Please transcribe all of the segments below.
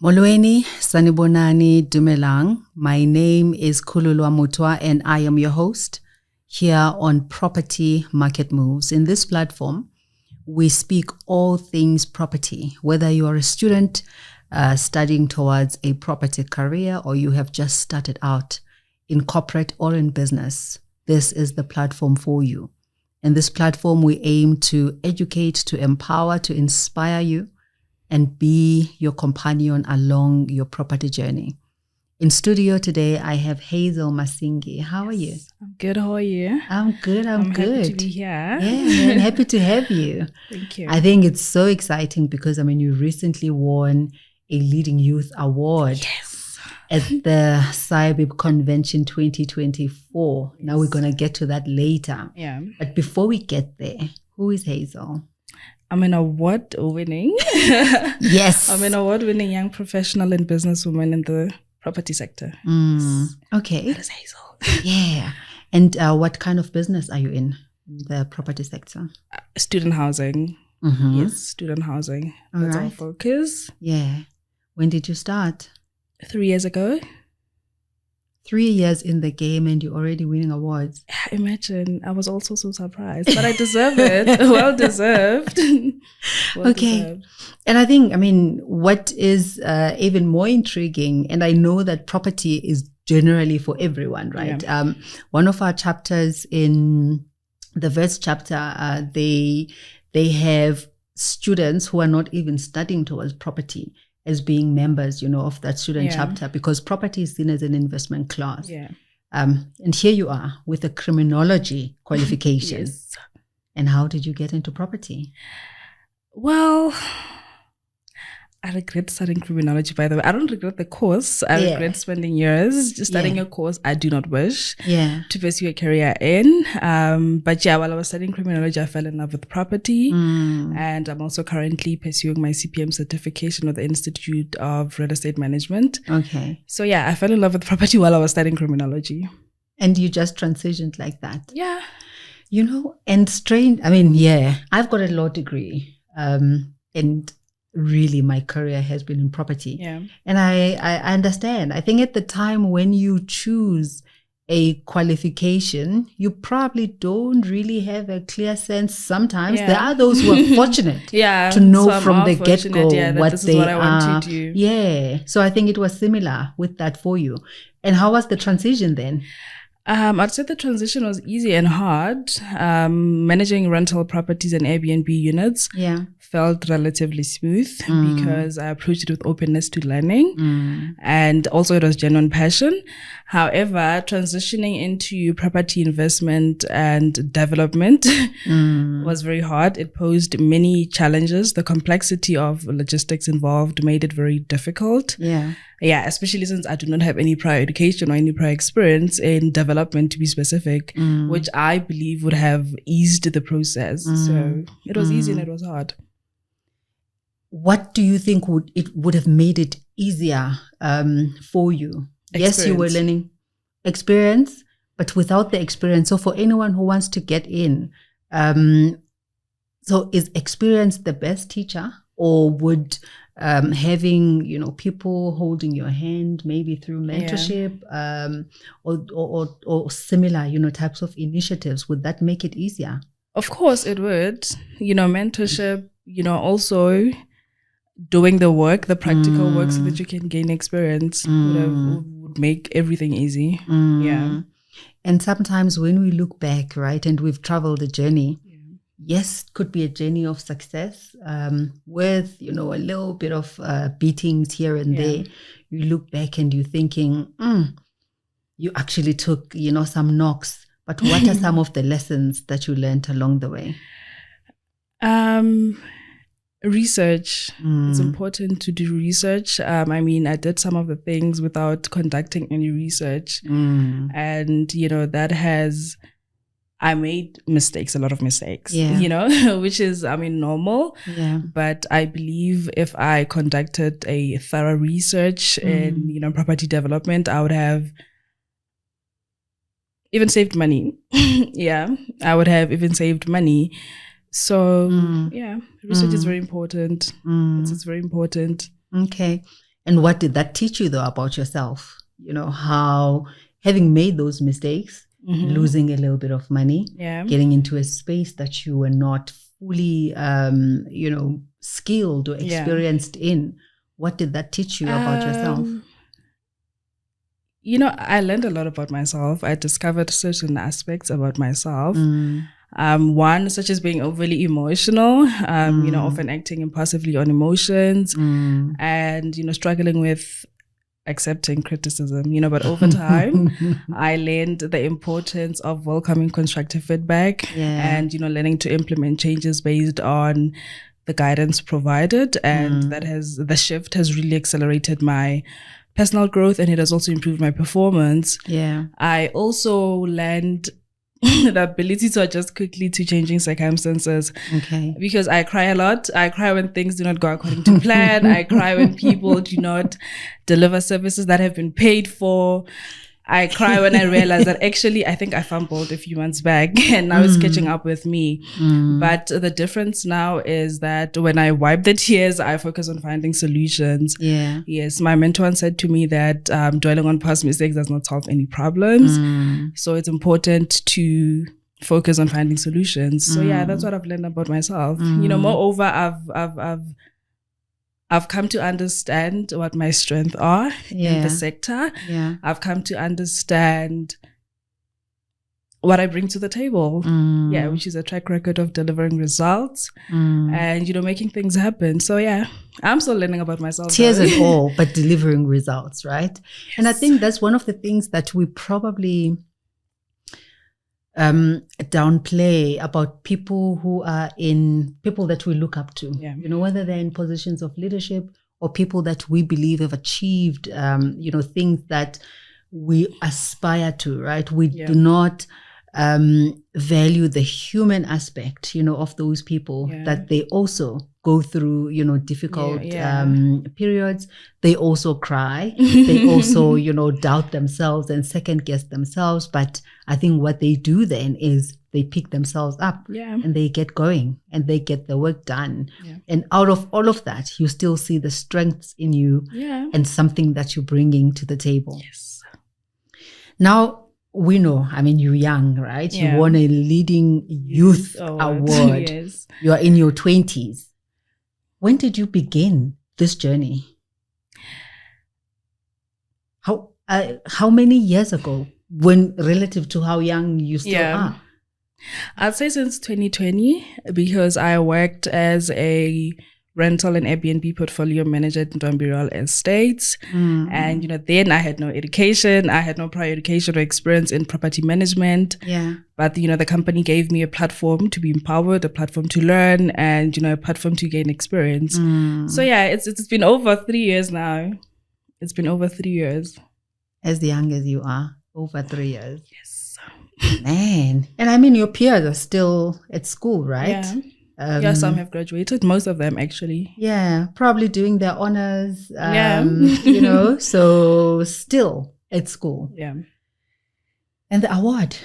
Molweni, Sanibonani, Dumelang. My name is Kululwa Mutwa and I am your host here on Property Market Moves. In this platform, we speak all things property, whether you are a student studying towards a property career or you have just started out in corporate or in business. This is the platform for you. In this platform, we aim to educate, to empower, to inspire you, and be your companion along your property journey. In studio today, I have Hazel Masingi. How are you? I'm good. How are you? I'm good. I'm good. Happy to be here. Yeah, man, happy to have you. Thank you. I think it's so exciting because, you recently won a Leading Youth Award. Yes. At the SAIBPP Convention 2024. Now we're going to get to that later. Yeah. But before we get there, who is Hazel? I'm an award-winning. Yes. I'm an award-winning young professional and businesswoman in the property sector. Okay. That is Hazel. Yeah. And what kind of business are you in the property sector? Student housing. Mm-hmm. Yes, student housing. That's our focus. Yeah. When did you start? 3 years ago. 3 years in the game and you're already winning awards. Imagine. I was also so surprised. But I deserve it. Well deserved. Deserved. And I think, what is even more intriguing, and I know that property is generally for everyone, right? Yeah. One of our chapters in the first chapter, they have students who are not even studying towards property as being members, of that student chapter, because property is seen as an investment class. Yeah. And here you are with a criminology qualification. Yes. And how did you get into property? Well, I regret studying criminology, by the way. I don't regret the course. I regret spending years just studying a course I do not wish to pursue a career in. But while I was studying criminology, I fell in love with property. And I'm also currently pursuing my CPM certification with the Institute of Real Estate Management. Okay. So I fell in love with property while I was studying criminology. And you just transitioned like that? Yeah. And strange, I've got a law degree. And really my career has been in property. Yeah. And I understand. I think at the time when you choose a qualification, you probably don't really have a clear sense. Sometimes there are those who are fortunate to know from the get-go what they are. Want to do. Yeah. So I think it was similar with that for you. And how was the transition then? I'd say the transition was easy and hard. Managing rental properties and Airbnb units felt relatively smooth because I approached it with openness to learning and also it was genuine passion. However, transitioning into property investment and development was very hard. It posed many challenges. The complexity of logistics involved made it very difficult. Yeah, especially since I do not have any prior education or any prior experience in development, to be specific, which I believe would have eased the process. So it was easy and it was hard. What do you think would have made it easier for you? Experience. Yes, you were learning experience, but without the experience. So for anyone who wants to get in, so is experience the best teacher, or would having people holding your hand maybe through mentorship or similar types of initiatives, would that make it easier? Of course it would. Mentorship, also doing the work, the practical work, so that you can gain experience would make everything easy. Yeah. And sometimes when we look back, right, and we've traveled a journey, yes, it could be a journey of success with, a little bit of beatings here and there. You look back and you're thinking, you actually took, some knocks. But what are some of the lessons that you learned along the way? Research. It's important to do research. I did some of the things without conducting any research. And, I made mistakes, a lot of mistakes, which is, normal. Yeah. But I believe if I conducted a thorough research in, property development, I would have even saved money. I would have even saved money. So, research is very important. It's very important. Okay. And what did that teach you though about yourself? You know, how having made those mistakes, losing a little bit of money, getting into a space that you were not fully, skilled or experienced in, what did that teach you about yourself? I learned a lot about myself. I discovered certain aspects about myself. One, such as being overly emotional, often acting impulsively on emotions, and, struggling with accepting criticism, but over time, I learned the importance of welcoming constructive feedback and, learning to implement changes based on the guidance provided. And the shift has really accelerated my personal growth, and it has also improved my performance. I also learned the ability to adjust quickly to changing circumstances. Because I cry a lot. I cry when things do not go according to plan. I cry when people do not deliver services that have been paid for. I cry when I realize that actually I think I fumbled a few months back and now it's catching up with me. But the difference now is that when I wipe the tears, I focus on finding solutions. Yes, my mentor said to me that dwelling on past mistakes does not solve any problems. So it's important to focus on finding solutions. So that's what I've learned about myself. Moreover, I've come to understand what my strengths are in the sector. I've come to understand what I bring to the table. Which is a track record of delivering results and, making things happen. So, I'm still learning about myself. Tears and all, but delivering results, right? Yes. And I think that's one of the things that we probably downplay about people that we look up to, whether they're in positions of leadership or people that we believe have achieved, things that we aspire to, right? We do not value the human aspect, of those people, that they also go through, difficult periods. They also cry. They also, doubt themselves and second guess themselves. But I think what they do then is they pick themselves up and they get going and they get the work done. And out of all of that, you still see the strengths in you and something that you're bringing to the table. Now, we know, you're young, right? You won a leading youth award. You are in your 20s. When did you begin this journey? How many years ago, when relative to how young you still are? I'd say since 2020, because I worked as a rental and Airbnb portfolio manager in Ntombi Estates. And, then I had no education. I had no prior education or experience in property management. But, the company gave me a platform to be empowered, a platform to learn, and, a platform to gain experience. So, it's been over 3 years now. It's been over 3 years. As young as you are, over 3 years. Yes. Man. And your peers are still at school, right? Some have graduated, most of them actually. Probably doing their honors, so still at school. And the award,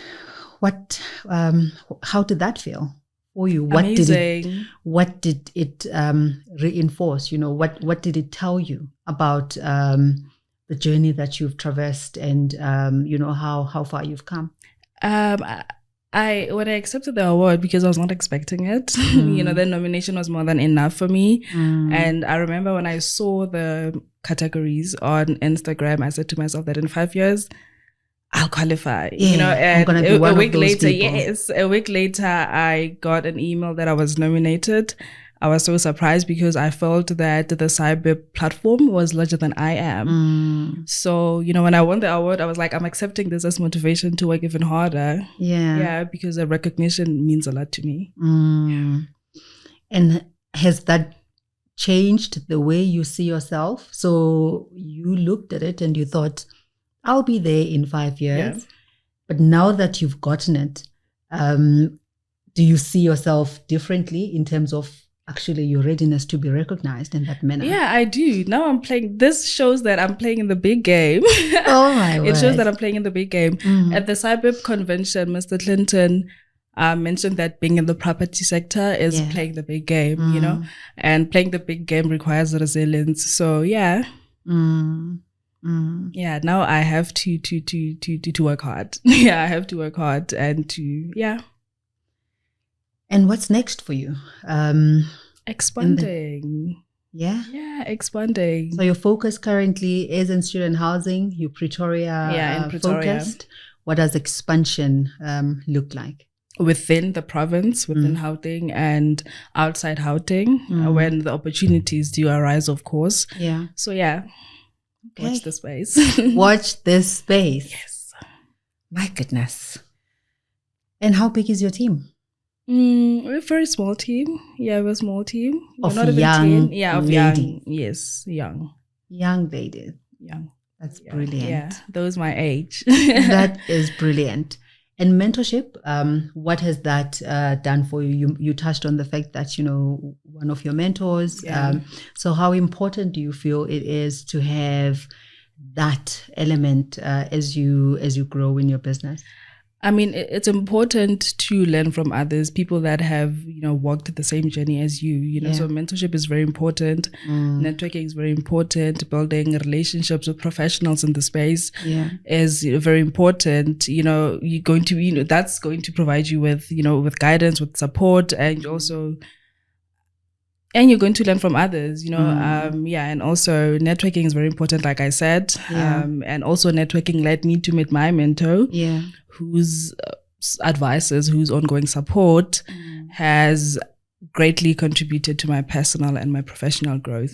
how did that feel for you? Amazing. What did it reinforce? What did it tell you about the journey that you've traversed and, how far you've come? When I accepted the award, because I was not expecting it, the nomination was more than enough for me. And I remember when I saw the categories on Instagram, I said to myself that in 5 years, I'll qualify. And I'm gonna be one of those people. A week later, I got an email that I was nominated. I was so surprised because I felt that the SAIBPP platform was larger than I am. So, when I won the award, I was like, I'm accepting this as motivation to work even harder. Because the recognition means a lot to me. And has that changed the way you see yourself? So you looked at it and you thought, I'll be there in 5 years. But now that you've gotten it, do you see yourself differently in terms of actually your readiness to be recognized in that manner? Yeah, I do. Now I'm playing. This shows that I'm playing in the big game. Oh my word. It shows that I'm playing in the big game. At the SAIBPP convention, Mr. Clinton mentioned that being in the property sector is playing the big game, and playing the big game requires resilience. So Yeah, now I have to work hard. Yeah, I have to work hard and And what's next for you? Expanding. Yeah, expanding. So your focus currently is in student housing. You're Pretoria, focused. What does expansion look like? Within the province, within Gauteng and outside Gauteng, when the opportunities do arise, of course. Yeah. So watch the space. Watch this space. Yes. My goodness. And how big is your team? We're a very small team. Yeah, we're a small team. Of not young 10. Yeah, of ladies. Young. Yes, young. Young ladies. Young. That's brilliant. Yeah, those my age. That is brilliant. And mentorship, what has that done for you? You touched on the fact that, one of your mentors. Yeah. So how important do you feel it is to have that element as you grow in your business? I mean, it's important to learn from others, people that have, walked the same journey as you, so mentorship is very important. Networking is very important. Building relationships with professionals in the space is very important. You're going to, that's going to provide you with, with guidance, with support, and you're going to learn from others, and also networking is very important, like I said. And also networking led me to meet my mentor, whose advices, whose ongoing support has greatly contributed to my personal and my professional growth.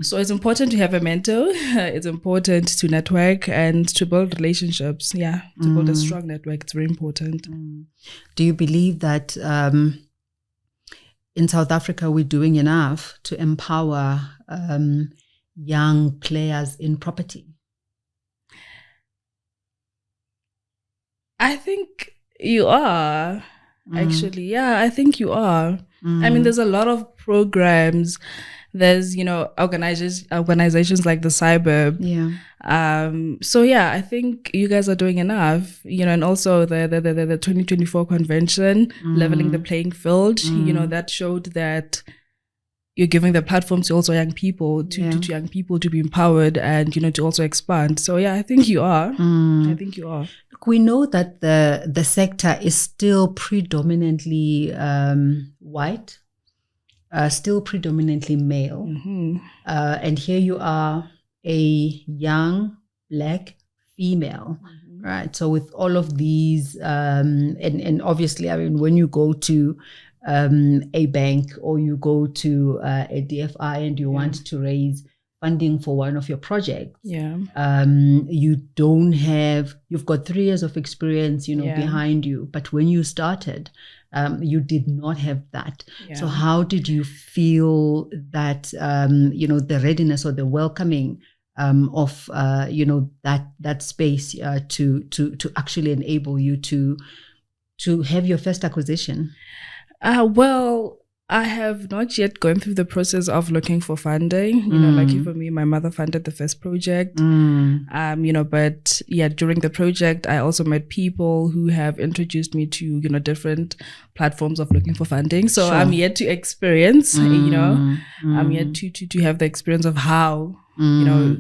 So it's important to have a mentor. It's important to network and to build relationships. To build a strong network. It's very important. Do you believe that in South Africa, we're doing enough to empower young players in property? I think you are, actually. Yeah, I think you are. I mean, there's a lot of programs. There's, organizations like the SAIBPP. I think you guys are doing enough, and also the 2024 convention, leveling the playing field, that showed that you're giving the platform to also young people, to young people to be empowered and, to also expand. So, I think you are. I think you are. Look, we know that the sector is still predominantly white, still predominantly male. And here you are, a young Black female, right? So with all of these, and obviously, I mean, when you go to a bank or you go to a DFI and you want to raise funding for one of your projects, you've got 3 years of experience, behind you. But when you started, you did not have that. So how did you feel that, the readiness or the welcoming of, that space to actually enable you to have your first acquisition? Well, I have not yet gone through the process of looking for funding. Lucky for me, my mother funded the first project. But during the project, I also met people who have introduced me to, different platforms of looking for funding. So I'm yet to experience, I'm yet to have the experience of how,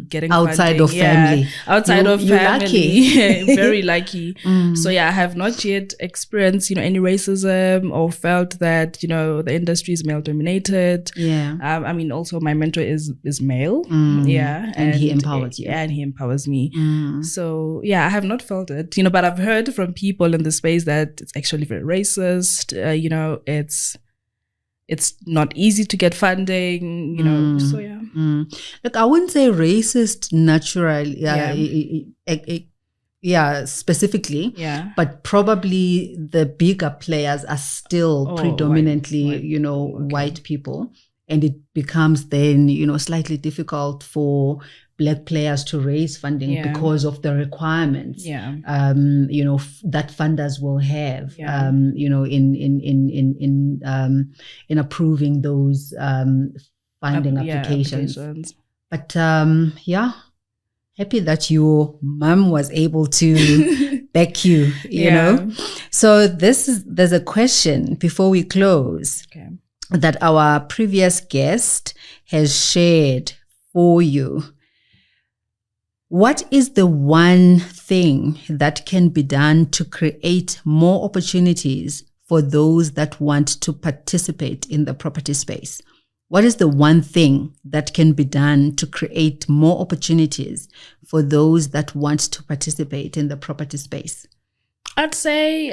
getting outside funding. of family. Outside of you're family. Lucky. Very lucky. So I have not yet experienced, any racism or felt that, the industry is male dominated. I mean, also my mentor is male. And he empowers you. And he empowers me. So I have not felt it, but I've heard from people in the space that it's actually very racist. It's not easy to get funding, so Look, I wouldn't say racist naturally, specifically, but probably the bigger players are still predominantly, white people. And it becomes then, slightly difficult for Black players to raise funding because of the requirements, that funders will have, in approving those funding applications. But happy that your mom was able to back you, you know. So there's a question before we close that our previous guest has shared for you. What is the one thing that can be done to create more opportunities for those that want to participate in the property space? What is the one thing that can be done to create more opportunities for those that want to participate in the property space? I'd say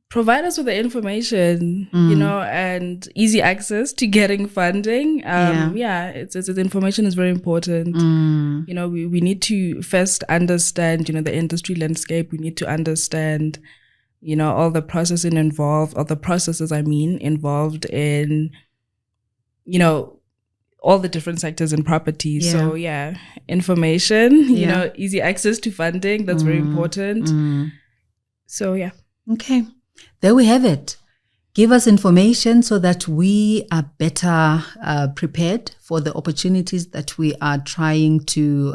provide us with the information, and easy access to getting funding. It's information is very important. We need to first understand, the industry landscape. We need to understand, all the processes involved involved in, all the different sectors in property. Yeah. So information, easy access to funding. That's very important. So Okay. There we have it. Give us information so that we are better prepared for the opportunities that we are trying to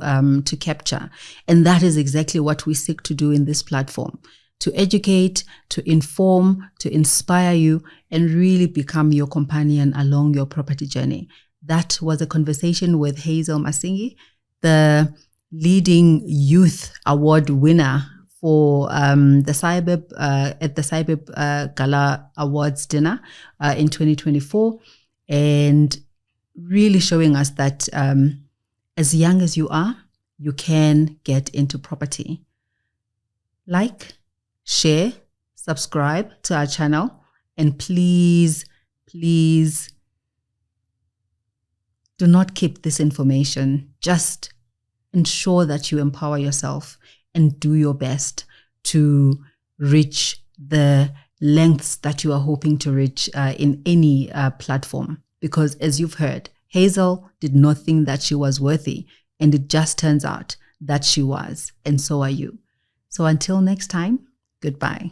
capture. And that is exactly what we seek to do in this platform, to educate, to inform, to inspire you, and really become your companion along your property journey. That was a conversation with Hazel Masingi, the leading youth award winner for the SAIBPP at the SAIBPP Gala Awards dinner in 2024, and really showing us that as young as you are, you can get into property. Like, share, subscribe to our channel, and please do not keep this information. Just ensure that you empower yourself and do your best to reach the lengths that you are hoping to reach in any platform. Because as you've heard, Hazel did not think that she was worthy, and it just turns out that she was, and so are you. So until next time, goodbye.